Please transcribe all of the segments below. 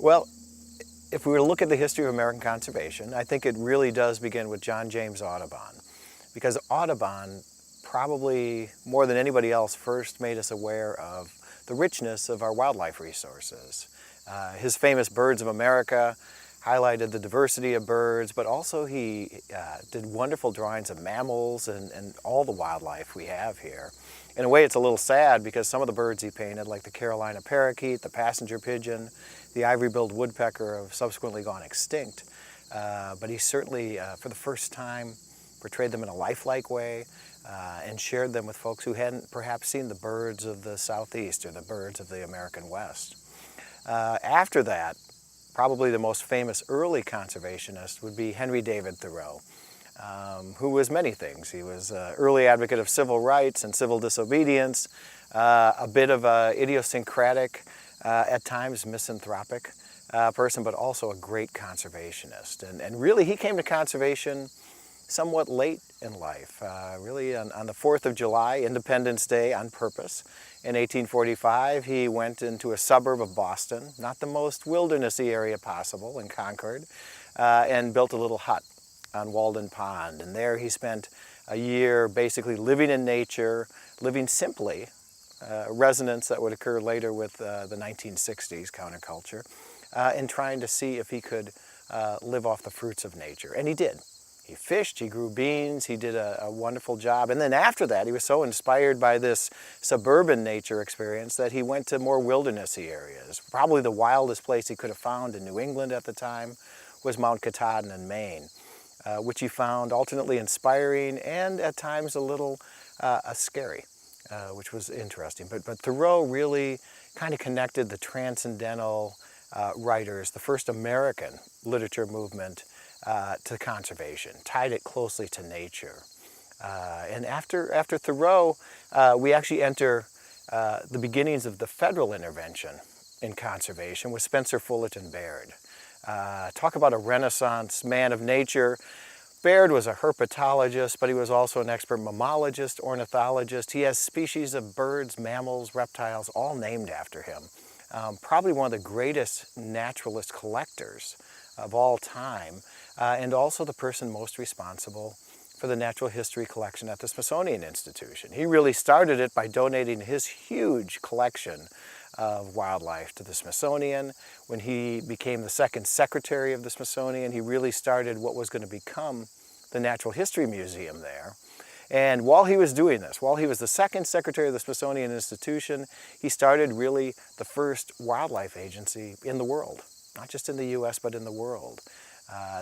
Well, if we were to look at the history of American conservation, I think it really does begin with John James Audubon, because Audubon probably more than anybody else first made us aware of the richness of our wildlife resources. His famous Birds of America highlighted the diversity of birds, but also he did wonderful drawings of mammals and all the wildlife we have here. In a way, it's a little sad because some of the birds he painted, like the Carolina parakeet, the passenger pigeon, the ivory-billed woodpecker, have subsequently gone extinct. But he certainly, for the first time, portrayed them in a lifelike way and shared them with folks who hadn't perhaps seen the birds of the Southeast or the birds of the American West. After that, probably the most famous early conservationist would be Henry David Thoreau, who was many things. He was an early advocate of civil rights and civil disobedience, a bit of an idiosyncratic, at times misanthropic person, but also a great conservationist. And really he came to conservation somewhat late in life, really on the 4th of July, Independence Day, on purpose. In 1845, he went into a suburb of Boston, not the most wildernessy area possible, in Concord, and built a little hut on Walden Pond. And there he spent a year basically living in nature, living simply, resonance that would occur later with the 1960s counterculture, and trying to see if he could live off the fruits of nature. And he did. He fished, he grew beans, he did a wonderful job. And then after that, he was so inspired by this suburban nature experience that he went to more wildernessy areas. Probably the wildest place he could have found in New England at the time was Mount Katahdin in Maine, which he found alternately inspiring and at times a little scary, which was interesting. But Thoreau really kind of connected the transcendental writers, the first American literature movement, to conservation, tied it closely to nature. And after Thoreau, we actually enter the beginnings of the federal intervention in conservation with Spencer Fullerton Baird. Talk about a Renaissance man of nature. Baird was a herpetologist, but he was also an expert mammologist, ornithologist. He has species of birds, mammals, reptiles, all named after him. Probably one of the greatest naturalist collectors of all time, and also the person most responsible for the natural history collection at the Smithsonian Institution. He really started it by donating his huge collection of wildlife to the Smithsonian. When he became the second secretary of the Smithsonian, he really started what was going to become the Natural History Museum there. And while he was doing this, while he was the second secretary of the Smithsonian Institution, he started really the first wildlife agency in the world, not just in the U.S., but in the world.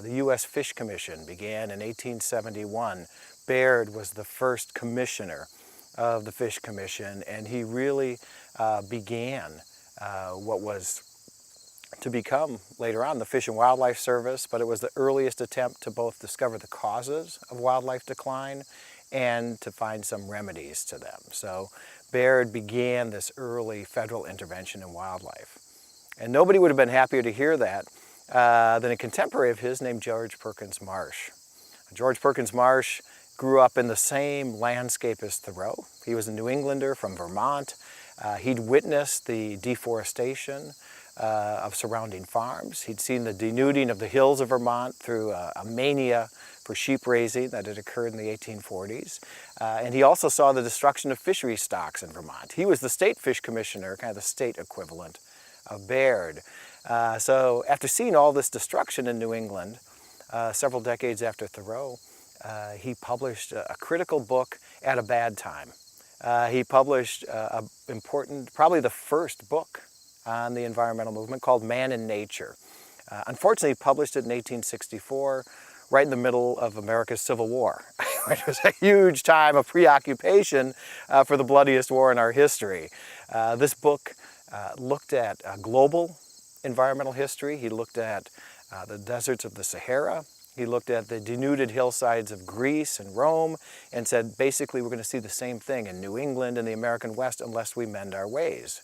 The U.S. Fish Commission began in 1871. Baird was the first commissioner of the Fish Commission, and he really began what was to become later on the Fish and Wildlife Service, but it was the earliest attempt to both discover the causes of wildlife decline and to find some remedies to them. So Baird began this early federal intervention in wildlife. And nobody would have been happier to hear that than a contemporary of his named George Perkins Marsh. George Perkins Marsh grew up in the same landscape as Thoreau. He was a New Englander from Vermont. He'd witnessed the deforestation of surrounding farms. He'd seen the denuding of the hills of Vermont through a mania for sheep raising that had occurred in the 1840s. And he also saw the destruction of fishery stocks in Vermont. He was the state fish commissioner, kind of the state equivalent of Baird. So after seeing all this destruction in New England, several decades after Thoreau, he published a critical book at a bad time. He published an important, probably the first book on the environmental movement called Man and Nature. Unfortunately, he published it in 1864, right in the middle of America's Civil War, which was a huge time of preoccupation for the bloodiest war in our history. This book looked at global environmental history. He looked at the deserts of the Sahara. He looked at the denuded hillsides of Greece and Rome and said, basically, we're going to see the same thing in New England and the American West unless we mend our ways.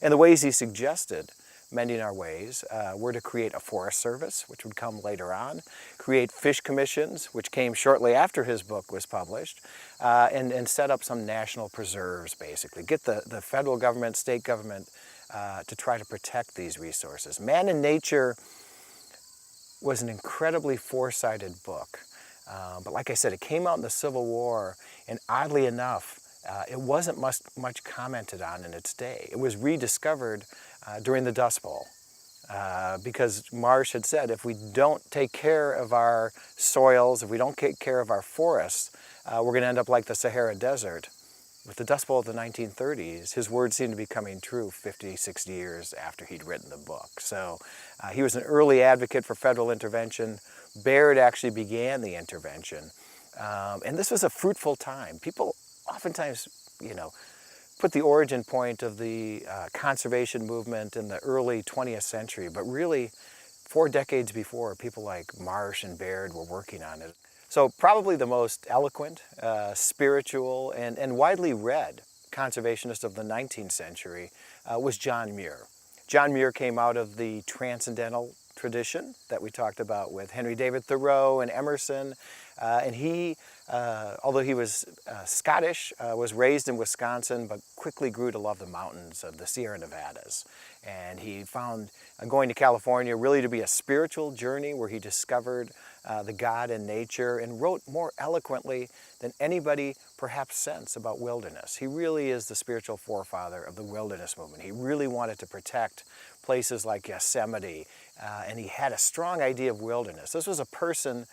And the ways he suggested mending our ways were to create a forest service, which would come later on, create fish commissions, which came shortly after his book was published, and set up some national preserves, basically. Get the federal government, state government to try to protect these resources. Man and Nature was an incredibly foresighted book. But like I said, it came out in the Civil War, and oddly enough, it wasn't much commented on in its day. It was rediscovered during the Dust Bowl. Because Marsh had said, if we don't take care of our soils, if we don't take care of our forests, we're going to end up like the Sahara Desert. With the Dust Bowl of the 1930s, his words seemed to be coming true 50, 60 years after he'd written the book. So he was an early advocate for federal intervention. Baird actually began the intervention. And this was a fruitful time. People oftentimes, put the origin point of the conservation movement in the early 20th century, but really 4 decades before, people like Marsh and Baird were working on it. So probably the most eloquent, spiritual, and widely read conservationist of the 19th century was John Muir. John Muir came out of the transcendental tradition that we talked about with Henry David Thoreau and Emerson, and he, although he was Scottish, was raised in Wisconsin, but quickly grew to love the mountains of the Sierra Nevadas. And he found going to California really to be a spiritual journey where he discovered the God in nature and wrote more eloquently than anybody perhaps since about wilderness. He really is the spiritual forefather of the wilderness movement. He really wanted to protect places like Yosemite, and he had a strong idea of wilderness. This was a person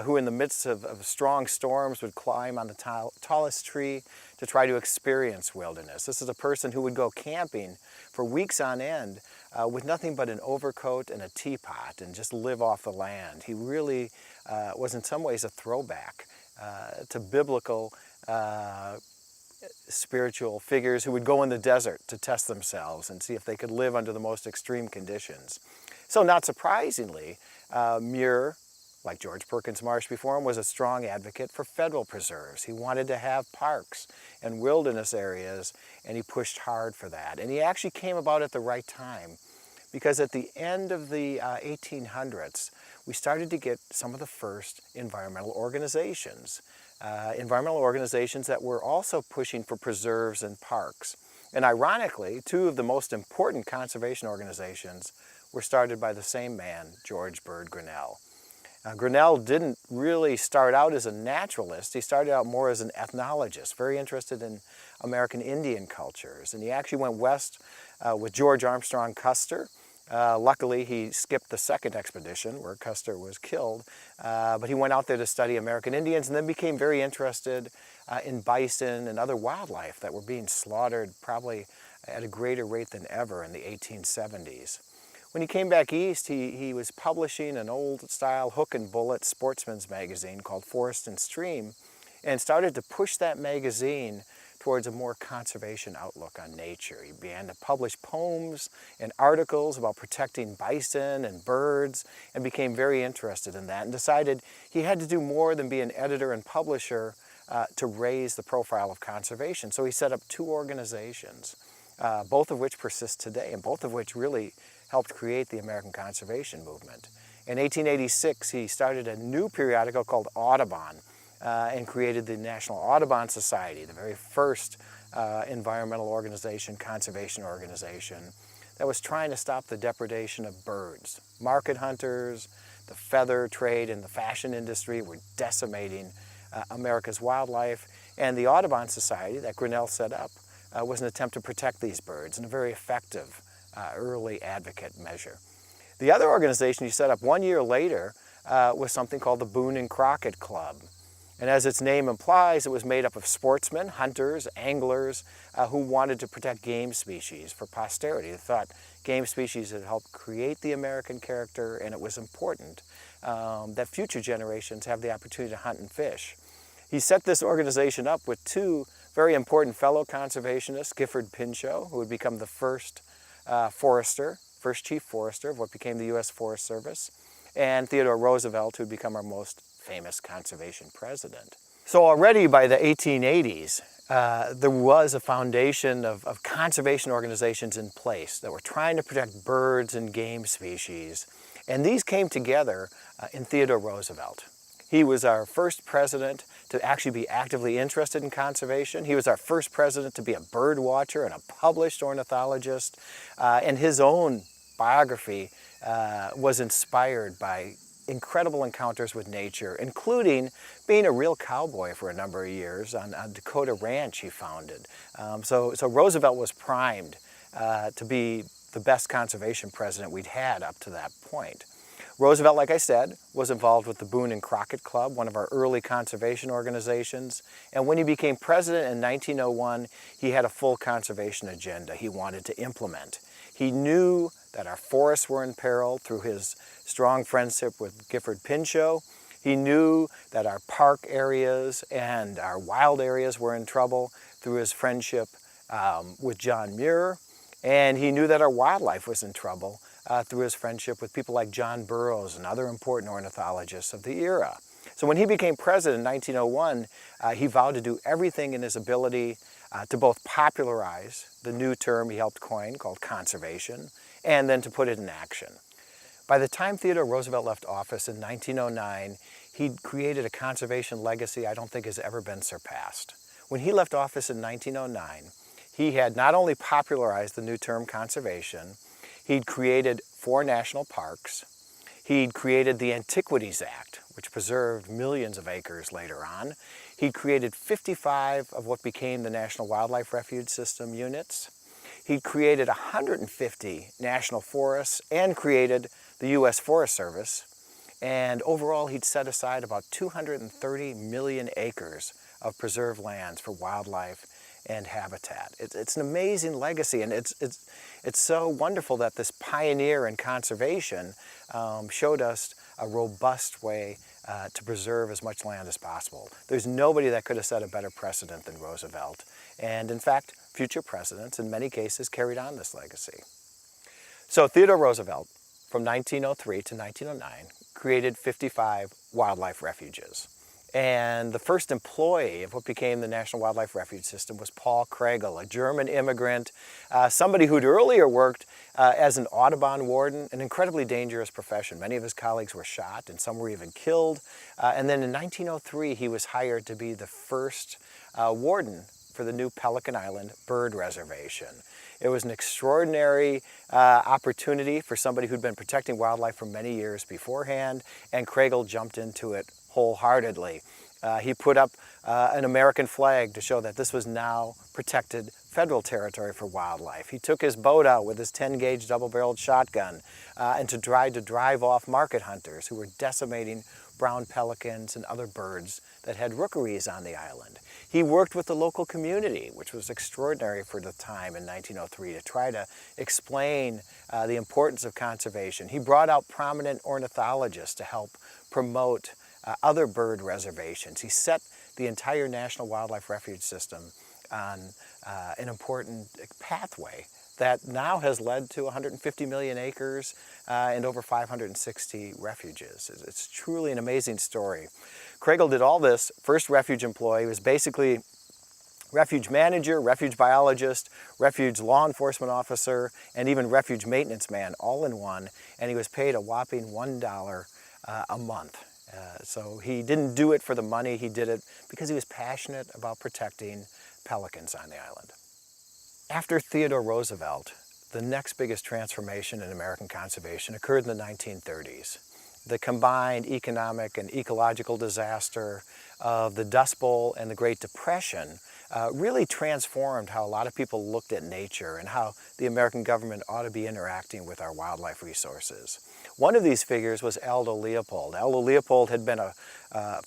who in the midst of strong storms would climb on the tallest tree to try to experience wilderness. This is a person who would go camping for weeks on end with nothing but an overcoat and a teapot and just live off the land. He really was in some ways a throwback to biblical spiritual figures who would go in the desert to test themselves and see if they could live under the most extreme conditions. So not surprisingly, Muir, like George Perkins Marsh before him, was a strong advocate for federal preserves. He wanted to have parks and wilderness areas, and he pushed hard for that. And he actually came about at the right time, because at the end of the 1800s, we started to get some of the first environmental organizations that were also pushing for preserves and parks. And ironically, 2 of the most important conservation organizations were started by the same man, George Bird Grinnell. Grinnell didn't really start out as a naturalist. He started out more as an ethnologist, very interested in American Indian cultures. And he actually went west with George Armstrong Custer. Luckily, he skipped the second expedition where Custer was killed, but he went out there to study American Indians and then became very interested in bison and other wildlife that were being slaughtered probably at a greater rate than ever in the 1870s. When he came back east, he was publishing an old-style hook and bullet sportsman's magazine called Forest and Stream, and started to push that magazine towards a more conservation outlook on nature. He began to publish poems and articles about protecting bison and birds, and became very interested in that, and decided he had to do more than be an editor and publisher to raise the profile of conservation. So he set up 2 organizations, both of which persist today, and both of which really helped create the American conservation movement. In 1886, he started a new periodical called Audubon, and created the National Audubon Society, the very first environmental organization, conservation organization, that was trying to stop the depredation of birds. Market hunters, the feather trade, and the fashion industry were decimating America's wildlife, and the Audubon Society that Grinnell set up was an attempt to protect these birds, and a very effective early advocate measure. The other organization he set up 1 year later was something called the Boone and Crockett Club. And as its name implies, it was made up of sportsmen, hunters, anglers, who wanted to protect game species for posterity. They thought game species had helped create the American character, and it was important that future generations have the opportunity to hunt and fish. He set this organization up with 2 very important fellow conservationists, Gifford Pinchot, who would become the first first chief forester of what became the U.S. Forest Service, and Theodore Roosevelt, who would become our most famous conservation president. So already by the 1880s, there was a foundation of conservation organizations in place that were trying to protect birds and game species. And these came together in Theodore Roosevelt. He was our first president to actually be actively interested in conservation. He was our first president to be a bird watcher and a published ornithologist. And his own biography was inspired by incredible encounters with nature, including being a real cowboy for a number of years on a Dakota ranch he founded. So Roosevelt was primed to be the best conservation president we'd had up to that point. Roosevelt, like I said, was involved with the Boone and Crockett Club, one of our early conservation organizations. And when he became president in 1901, he had a full conservation agenda he wanted to implement. He knew that our forests were in peril through his strong friendship with Gifford Pinchot. He knew that our park areas and our wild areas were in trouble through his friendship with John Muir. And he knew that our wildlife was in trouble through his friendship with people like John Burroughs and other important ornithologists of the era. So when he became president in 1901, he vowed to do everything in his ability to both popularize the new term he helped coin called conservation, and then to put it in action. By the time Theodore Roosevelt left office in 1909, he'd created a conservation legacy I don't think has ever been surpassed. When he left office in 1909, he had not only popularized the new term conservation, he'd created 4 national parks, he'd created the Antiquities Act, which preserved millions of acres later on. He'd created 55 of what became the National Wildlife Refuge System units. He'd created 150 national forests and created the U.S. Forest Service. And overall, he'd set aside about 230 million acres of preserved lands for wildlife and habitat. It's an amazing legacy, and it's so wonderful that this pioneer in conservation showed us a robust way to preserve as much land as possible. There's nobody that could have set a better precedent than Roosevelt. And in fact, future presidents in many cases carried on this legacy. So Theodore Roosevelt, from 1903 to 1909, created 55 wildlife refuges. And the first employee of what became the National Wildlife Refuge System was Paul Kregel, a German immigrant, somebody who'd earlier worked as an Audubon warden, an incredibly dangerous profession. Many of his colleagues were shot and some were even killed. And then in 1903, he was hired to be the first warden for the new Pelican Island Bird Reservation. It was an extraordinary opportunity for somebody who'd been protecting wildlife for many years beforehand, and Kregel jumped into it wholeheartedly. He put up an American flag to show that this was now protected federal territory for wildlife. He took his boat out with his 10-gauge double-barreled shotgun and to try to drive off market hunters who were decimating brown pelicans and other birds that had rookeries on the island. He worked with the local community, which was extraordinary for the time in 1903, to try to explain the importance of conservation. He brought out prominent ornithologists to help promote other bird reservations. He set the entire National Wildlife Refuge System on an important pathway that now has led to 150 million acres and over 560 refuges. It's truly an amazing story. Kregel did all this, first refuge employee, was basically refuge manager, refuge biologist, refuge law enforcement officer, and even refuge maintenance man all in one, and he was paid a whopping $1 a month. So he didn't do it for the money, he did it because he was passionate about protecting pelicans on the island. After Theodore Roosevelt, the next biggest transformation in American conservation occurred in the 1930s. The combined economic and ecological disaster of the Dust Bowl and the Great Depression really transformed how a lot of people looked at nature and how the American government ought to be interacting with our wildlife resources. One of these figures was Aldo Leopold. Aldo Leopold had been a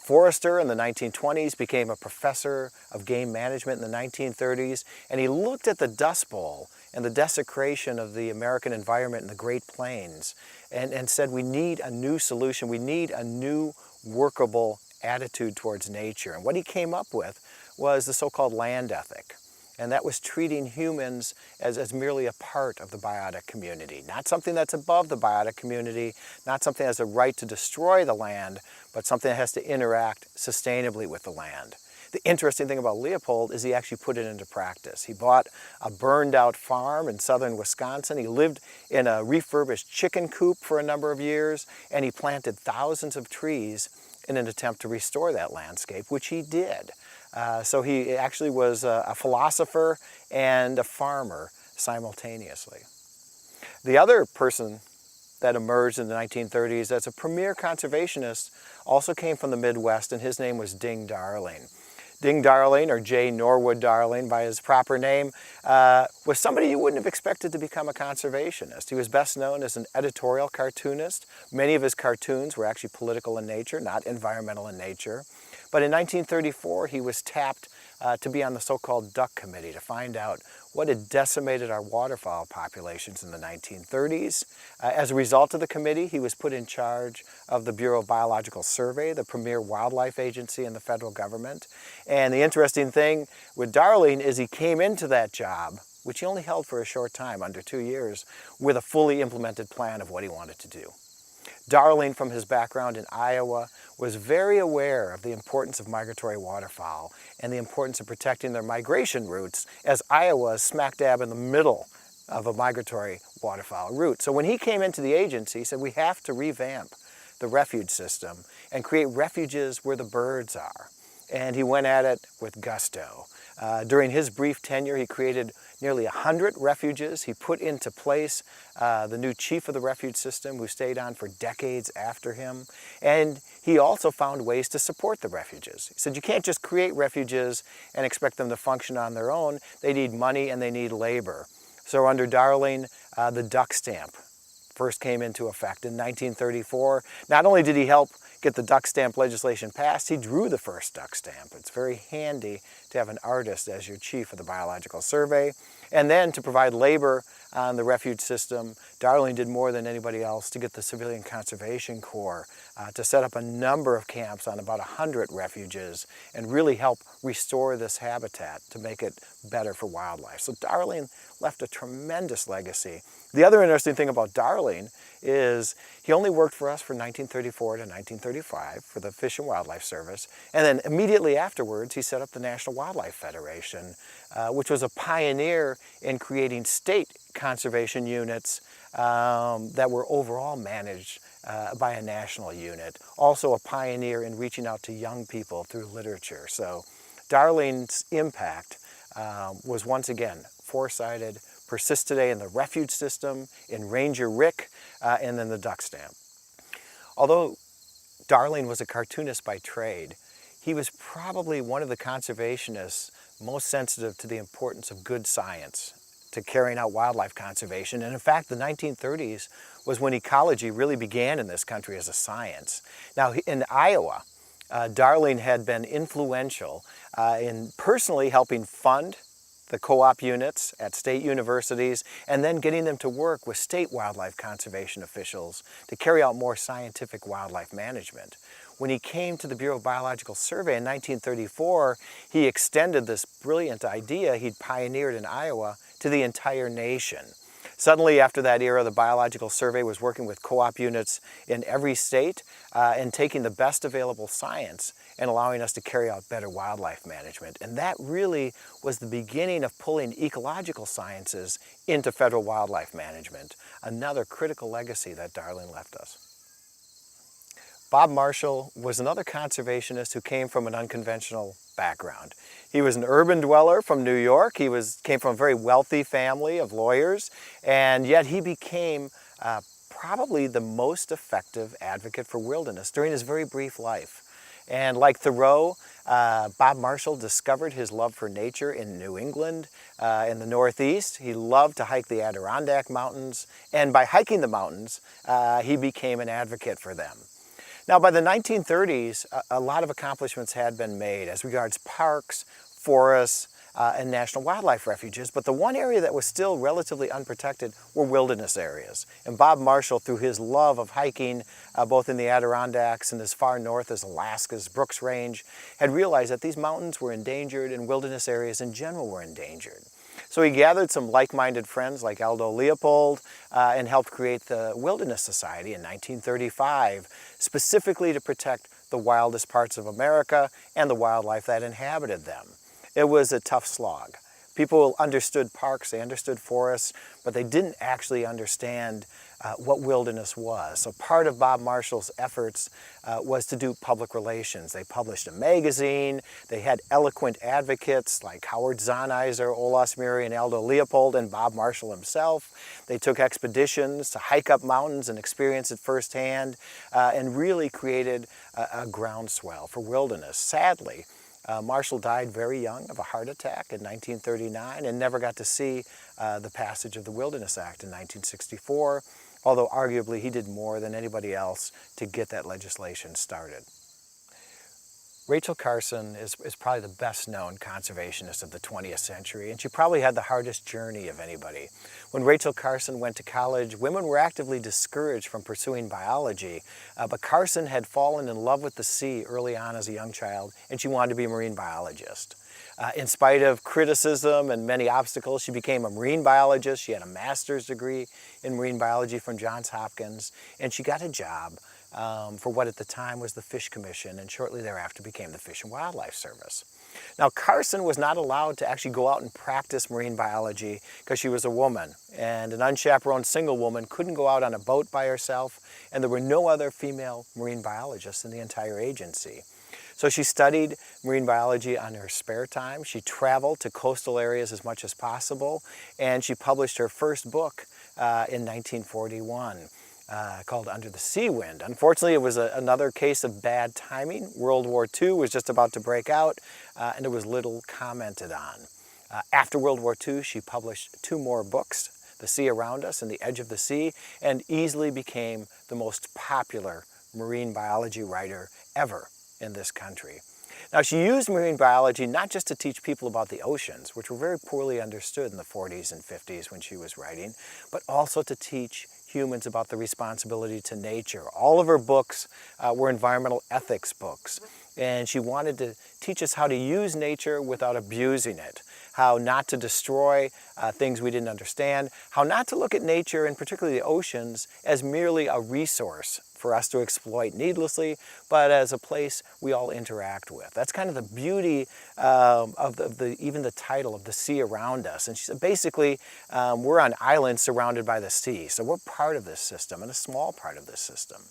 forester in the 1920s, became a professor of game management in the 1930s, and he looked at the Dust Bowl and the desecration of the American environment in the Great Plains and said, we need a new solution, we need a new workable attitude towards nature. And what he came up with was the so-called land ethic. And that was treating humans as merely a part of the biotic community. Not something that's above the biotic community, not something that has a right to destroy the land, but something that has to interact sustainably with the land. The interesting thing about Leopold is he actually put it into practice. He bought a burned out farm in southern Wisconsin. He lived in a refurbished chicken coop for a number of years, and he planted thousands of trees in an attempt to restore that landscape, which he did. So he actually was a philosopher and a farmer simultaneously. The other person that emerged in the 1930s as a premier conservationist also came from the Midwest, and his name was Ding Darling. Ding Darling, or J. Norwood Darling by his proper name, was somebody you wouldn't have expected to become a conservationist. He was best known as an editorial cartoonist. Many of his cartoons were actually political in nature, not environmental in nature. But in 1934, he was tapped to be on the so-called Duck Committee to find out what had decimated our waterfowl populations in the 1930s. As a result of the committee, he was put in charge of the Bureau of Biological Survey, the premier wildlife agency in the federal government. And the interesting thing with Darling is he came into that job, which he only held for a short time, under 2 years, with a fully implemented plan of what he wanted to do. Darling, from his background in Iowa, was very aware of the importance of migratory waterfowl and the importance of protecting their migration routes, as Iowa is smack dab in the middle of a migratory waterfowl route. So when he came into the agency, he said, we have to revamp the refuge system and create refuges where the birds are. And he went at it with gusto. During his brief tenure, he created nearly 100 refuges. He put into place the new chief of the refuge system, who stayed on for decades after him. And he also found ways to support the refuges. He said, you can't just create refuges and expect them to function on their own. They need money and they need labor. So under Darling, the duck stamp first came into effect in 1934. Not only did he help get the duck stamp legislation passed, he drew the first duck stamp. It's very handy to have an artist as your chief of the Biological Survey. And then to provide labor on the refuge system, Darling did more than anybody else to get the Civilian Conservation Corps to set up a number of camps on about 100 refuges and really help restore this habitat to make it better for wildlife. So Darling left a tremendous legacy. The other interesting thing about Darling is he only worked for us from 1934 to 1935 for the Fish and Wildlife Service, and then immediately afterwards he set up the National Wildlife Federation, which was a pioneer in creating state conservation units that were overall managed by a national unit. Also a pioneer in reaching out to young people through literature. So Darling's impact was once again foresighted, persists today in the refuge system, in Ranger Rick, and then the duck stamp. Although Darling was a cartoonist by trade, he was probably one of the conservationists most sensitive to the importance of good science to carrying out wildlife conservation. And in fact, the 1930s was when ecology really began in this country as a science. Now, in Iowa, Darling had been influential in personally helping fund the co-op units at state universities, and then getting them to work with state wildlife conservation officials to carry out more scientific wildlife management. When he came to the Bureau of Biological Survey in 1934, he extended this brilliant idea he'd pioneered in Iowa to the entire nation. Suddenly, after that era, the Biological Survey was working with co-op units in every state and taking the best available science and allowing us to carry out better wildlife management. And that really was the beginning of pulling ecological sciences into federal wildlife management, another critical legacy that Darling left us. Bob Marshall was another conservationist who came from an unconventional background. He was an urban dweller from New York. He came from a very wealthy family of lawyers, and yet he became probably the most effective advocate for wilderness during his very brief life. And like Thoreau, Bob Marshall discovered his love for nature in New England, in the Northeast. He loved to hike the Adirondack Mountains, and by hiking the mountains, he became an advocate for them. Now, by the 1930s, a lot of accomplishments had been made as regards parks, forests, and national wildlife refuges, but the one area that was still relatively unprotected were wilderness areas. And Bob Marshall, through his love of hiking both in the Adirondacks and as far north as Alaska's Brooks Range, had realized that these mountains were endangered and wilderness areas in general were endangered. So he gathered some like-minded friends like Aldo Leopold and helped create the Wilderness Society in 1935, specifically to protect the wildest parts of America and the wildlife that inhabited them. It was a tough slog. People understood parks, they understood forests, but they didn't actually understand what wilderness was. So part of Bob Marshall's efforts was to do public relations. They published a magazine, they had eloquent advocates like Howard Zahniser, Olaus Muir, and Aldo Leopold, and Bob Marshall himself. They took expeditions to hike up mountains and experience it firsthand, and really created a groundswell for wilderness. Sadly, Marshall died very young of a heart attack in 1939 and never got to see the passage of the Wilderness Act in 1964, although arguably he did more than anybody else to get that legislation started. Rachel Carson is probably the best known conservationist of the 20th century, and she probably had the hardest journey of anybody. When Rachel Carson went to college, women were actively discouraged from pursuing biology, but Carson had fallen in love with the sea early on as a young child, and she wanted to be a marine biologist. In spite of criticism and many obstacles, she became a marine biologist. She had a master's degree in marine biology from Johns Hopkins, and she got a job for what at the time was the Fish Commission, and shortly thereafter became the Fish and Wildlife Service. Now, Carson was not allowed to actually go out and practice marine biology because she was a woman, and an unchaperoned single woman couldn't go out on a boat by herself, and there were no other female marine biologists in the entire agency. So she studied marine biology on her spare time. She traveled to coastal areas as much as possible, and she published her first book in 1941. Called Under the Sea Wind. Unfortunately, it was another case of bad timing. World War II was just about to break out, and there was little commented on. After World War II, she published 2 more books, The Sea Around Us and The Edge of the Sea, and easily became the most popular marine biology writer ever in this country. Now, she used marine biology not just to teach people about the oceans, which were very poorly understood in the 40s and 50s when she was writing, but also to teach humans about the responsibility to nature. All of her books were environmental ethics books, and she wanted to teach us how to use nature without abusing it, how not to destroy things we didn't understand, how not to look at nature, and particularly the oceans, as merely a resource for us to exploit needlessly, but as a place we all interact with. That's kind of the beauty of even the title of The Sea Around Us. And she said, basically, we're on islands surrounded by the sea, so we're part of this system, and a small part of this system.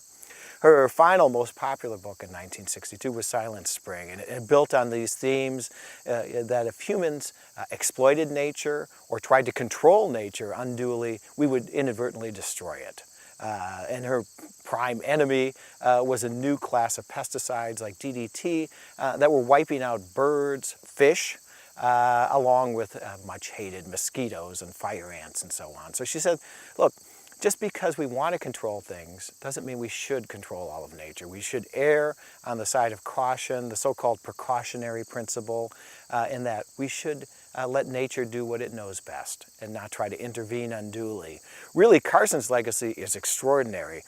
Her final, most popular book in 1962 was Silent Spring, and it built on these themes that if humans exploited nature or tried to control nature unduly, we would inadvertently destroy it. And her prime enemy was a new class of pesticides like DDT that were wiping out birds, fish, along with much hated mosquitoes and fire ants and so on. So she said, look, just because we want to control things doesn't mean we should control all of nature. We should err on the side of caution, the so-called precautionary principle, in that we should let nature do what it knows best and not try to intervene unduly. Really, Carson's legacy is extraordinary.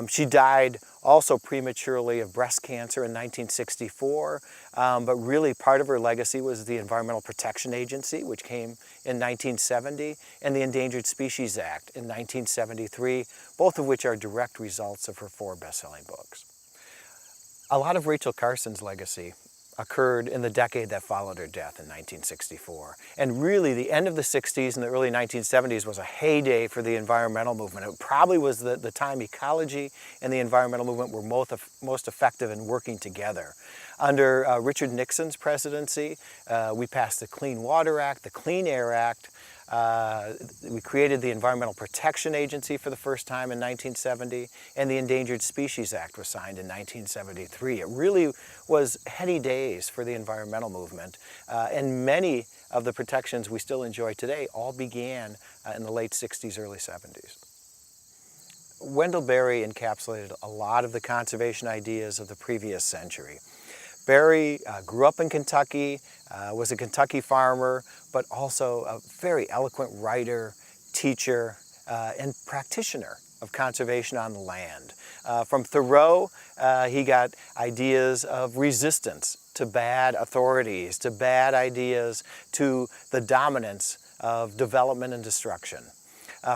She died also prematurely of breast cancer in 1964, but really part of her legacy was the Environmental Protection Agency, which came in 1970, and the Endangered Species Act in 1973, both of which are direct results of her 4 best-selling books. A lot of Rachel Carson's legacy occurred in the decade that followed her death in 1964. And really, the end of the 60s and the early 1970s was a heyday for the environmental movement. It probably was the time ecology and the environmental movement were most effective in working together. Under Richard Nixon's presidency, we passed the Clean Water Act, the Clean Air Act. We created the Environmental Protection Agency for the first time in 1970, and the Endangered Species Act was signed in 1973. It really was heady days for the environmental movement, and many of the protections we still enjoy today all began in the late 60s, early 70s. Wendell Berry encapsulated a lot of the conservation ideas of the previous century. Berry grew up in Kentucky, was a Kentucky farmer, but also a very eloquent writer, teacher, and practitioner of conservation on the land. From Thoreau, he got ideas of resistance to bad authorities, to bad ideas, to the dominance of development and destruction.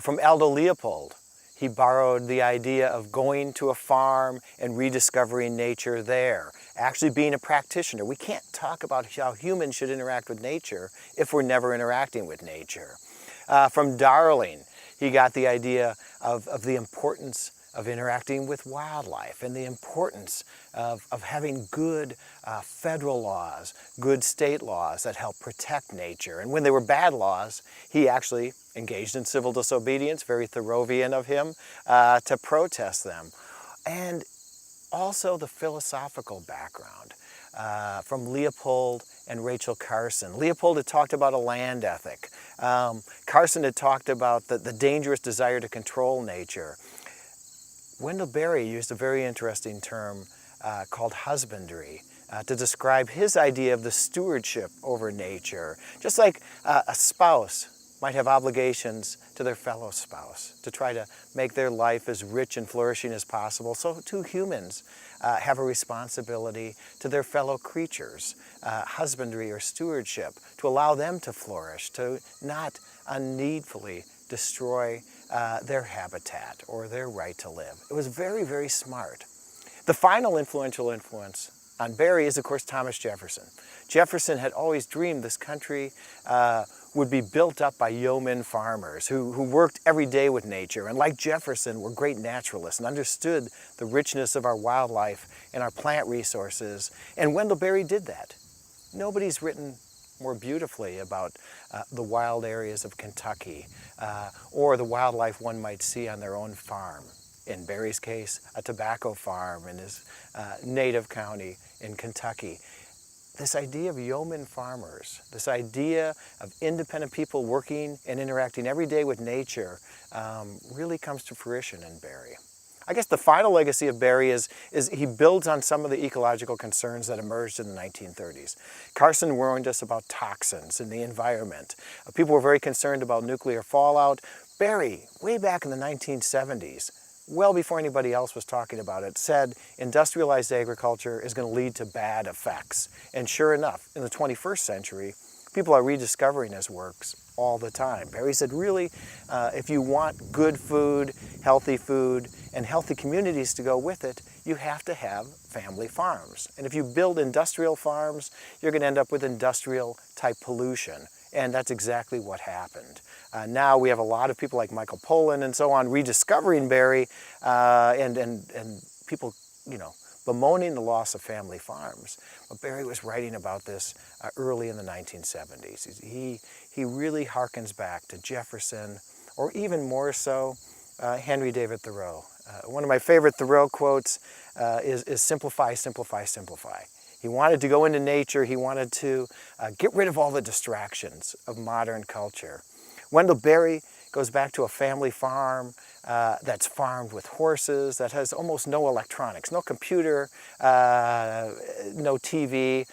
From Aldo Leopold, he borrowed the idea of going to a farm and rediscovering nature there, actually being a practitioner. We can't talk about how humans should interact with nature if we're never interacting with nature. From Darling, He got the idea of the importance of interacting with wildlife and the importance of having good federal laws, good state laws that help protect nature. And when they were bad laws, he actually engaged in civil disobedience, very Thoreauvian of him, to protest them. And also the philosophical background from Leopold and Rachel Carson. Leopold had talked about a land ethic. Carson had talked about the dangerous desire to control nature. Wendell Berry used a very interesting term called husbandry to describe his idea of the stewardship over nature. Just like a spouse might have obligations to their fellow spouse to try to make their life as rich and flourishing as possible, so too humans have a responsibility to their fellow creatures, husbandry or stewardship, to allow them to flourish, to not unneedfully destroy their habitat or their right to live. It was very, very smart. The final influential influence on Berry is, of course, Thomas Jefferson. Jefferson had always dreamed this country would be built up by yeoman farmers who worked every day with nature, and like Jefferson were great naturalists and understood the richness of our wildlife and our plant resources. And Wendell Berry did that. Nobody's written more beautifully about the wild areas of Kentucky or the wildlife one might see on their own farm. In Berry's case, a tobacco farm in his native county in Kentucky. This idea of yeoman farmers, this idea of independent people working and interacting every day with nature really comes to fruition in Berry. I guess the final legacy of Berry is he builds on some of the ecological concerns that emerged in the 1930s. Carson warned us about toxins in the environment. People were very concerned about nuclear fallout. Berry, way back in the 1970s, well before anybody else was talking about it, said industrialized agriculture is going to lead to bad effects. And sure enough, in the 21st century, people are rediscovering his works all the time. Berry said, really, if you want good food, and healthy communities to go with it, you have to have family farms. And if you build industrial farms, you're going to end up with industrial-type pollution. And that's exactly what happened. Now we have a lot of people like Michael Pollan and so on rediscovering Berry and people, bemoaning the loss of family farms. But Berry was writing about this early in the 1970s. He really harkens back to Jefferson, or even more so, Henry David Thoreau. One of my favorite Thoreau quotes is simplify, simplify, simplify. He wanted to go into nature. He wanted to get rid of all the distractions of modern culture. Wendell Berry goes back to a family farm that's farmed with horses, that has almost no electronics, no computer, no TV,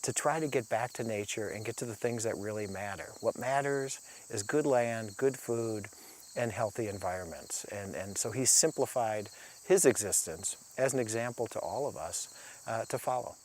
to try to get back to nature and get to the things that really matter. What matters is good land, good food, and healthy environments. And so he simplified his existence as an example to all of us to follow.